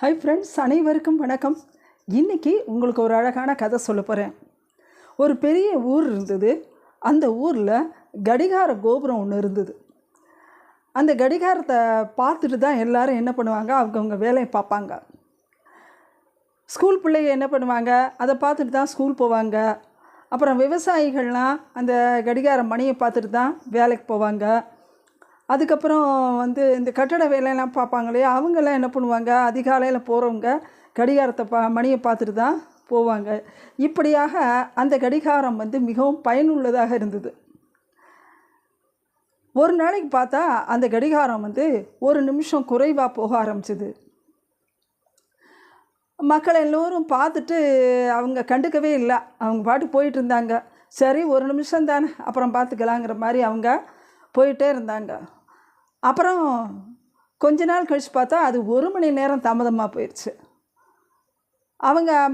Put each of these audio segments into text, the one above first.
Hi friends, அனைவருக்கும் வணக்கம். இன்றைக்கி உங்களுக்கு ஒரு அழகான கதை சொல்ல போகிறேன். ஒரு பெரிய ஊர் இருந்தது. அந்த ஊரில் கடிகார கோபுரம் ஒன்று இருந்தது. அந்த கடிகாரத்தை பார்த்துட்டு தான் எல்லோரும் என்ன பண்ணுவாங்க, அவங்கவுங்க வேலையை பார்ப்பாங்க. ஸ்கூல் பிள்ளைங்க என்ன பண்ணுவாங்க, அதை பார்த்துட்டு தான் ஸ்கூல் போவாங்க. அப்புறம் விவசாயிகள்லாம் அந்த கடிகார மணியை பார்த்துட்டு தான் வேலைக்கு போவாங்க. அதுக்கப்புறம் இந்த கட்டட வேலையெல்லாம் பார்ப்பாங்க இல்லையா, அவங்கெல்லாம் என்ன பண்ணுவாங்க, அதிகாலையில் போகிறவங்க கடிகாரத்தை மணியை பார்த்துட்டு தான் போவாங்க. இப்படியாக அந்த கடிகாரம் மிகவும் பயனுள்ளதாக இருந்தது. ஒரு நாளைக்கு பார்த்தா அந்த கடிகாரம் ஒரு நிமிஷம் குறைவாக போக ஆரம்பிச்சிது. மக்கள் எல்லோரும் பார்த்துட்டு அவங்க கண்டுக்கவே இல்லை. அவங்க பாட்டு போயிட்டு இருந்தாங்க. சரி, ஒரு நிமிஷம் தானே, அப்புறம் பார்த்துக்கலாங்கிற மாதிரி அவங்க போயிட்டே இருந்தாங்க. அப்புறம் கொஞ்ச நாள் கழித்து பார்த்தா அது 1 மணி நேரம் தாமதமாக போயிடுச்சு.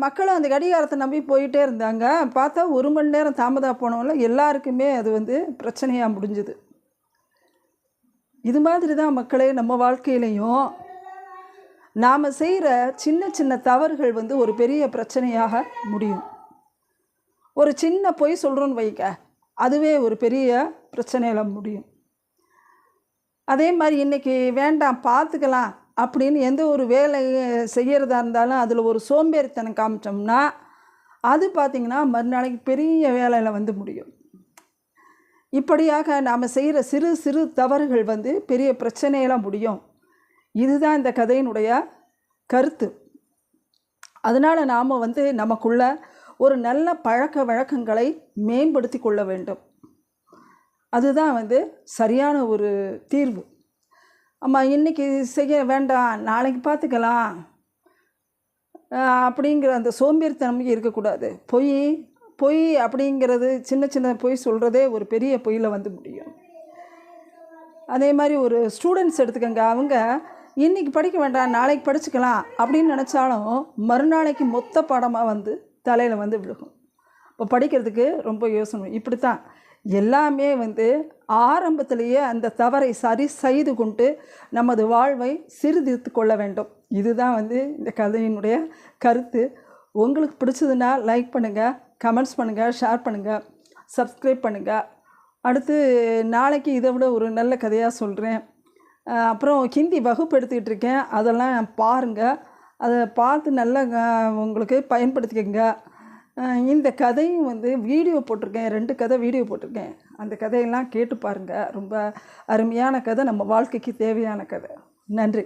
மக்களும் அந்த கடிகாரத்தை நம்பி போயிட்டே இருந்தாங்க. பார்த்தா 1 மணி நேரம் தாமதம் போனவங்கள எல்லாருக்குமே அது பிரச்சனையாக முடிஞ்சுது. இது மாதிரி தான் மக்களே, நம்ம வாழ்க்கையிலையும் நாம் செய்கிற சின்ன சின்ன தவறுகள் ஒரு பெரிய பிரச்சனையாக முடியும். ஒரு சின்ன பொய் சொல்கிறோன்னு வைக்க, அதுவே ஒரு பெரிய பிரச்சனையில் முடியும். அதே மாதிரி இன்றைக்கி வேண்டாம் பார்த்துக்கலாம் அப்படின்னு எந்த ஒரு வேலையை செய்கிறதா இருந்தாலும் அதில் ஒரு சோம்பேறித்தனம் காமிச்சோம்னா அது பார்த்திங்கன்னா மறுநாளைக்கு பெரிய வேலையில் முடியும். இப்படியாக நாம் செய்கிற சிறு சிறு தவறுகள் பெரிய பிரச்சனையெல்லாம் முடியும். இதுதான் இந்த கதையினுடைய கருத்து. அதனால் நாம் நமக்குள்ள ஒரு நல்ல பழக்க வழக்கங்களை மேம்படுத்தி கொள்ள வேண்டும். அதுதான் சரியான ஒரு தீர்வு. இன்றைக்கி செய்ய வேண்டாம், நாளைக்கு பார்த்துக்கலாம் அப்படிங்கிற அந்த சோம்பேறித்தனம் இருக்கக்கூடாது. பொய் அப்படிங்கிறது, சின்ன சின்ன பொய் சொல்கிறதே ஒரு பெரிய பொய்யில் முடியும். அதே மாதிரி ஒரு ஸ்டூடெண்ட்ஸ் எடுத்துக்கங்க. அவங்க இன்றைக்கி படிக்க வேண்டாம், நாளைக்கு படிச்சுக்கலாம் அப்படின்னு நினச்சாலும் மறுநாளைக்கு மொத்த பாடமாக தலையில் விழுகும். இப்போ படிக்கிறதுக்கு ரொம்ப யோசனை. இப்படித்தான் எல்லாமே ஆரம்பத்திலேயே அந்த தவறை சரி செய்து கொண்டு நமது வாழ்வை சீர்திருத்து கொள்ள வேண்டும். இதுதான் இந்த கதையினுடைய கருத்து. உங்களுக்கு பிடிச்சதுன்னா லைக் பண்ணுங்கள், கமெண்ட்ஸ் பண்ணுங்கள், ஷேர் பண்ணுங்கள், சப்ஸ்கிரைப் பண்ணுங்கள். அடுத்து நாளைக்கு இதை விட ஒரு நல்ல கதையாக சொல்கிறேன். அப்புறம் ஹிந்தி வகுப்பு எடுத்துக்கிட்டு இருக்கேன், அதெல்லாம் பாருங்கள். அதை பார்த்து நல்லா உங்களுக்கு பயன்படுத்திக்கங்க. இந்த கதையும் வீடியோ போட்டிருக்கேன், 2 கதை வீடியோ போட்டிருக்கேன். அந்த கதையெல்லாம் கேட்டு பாருங்கள். ரொம்ப அருமையான கதை, நம்ம வாழ்க்கைக்கு தேவையான கதை. நன்றி.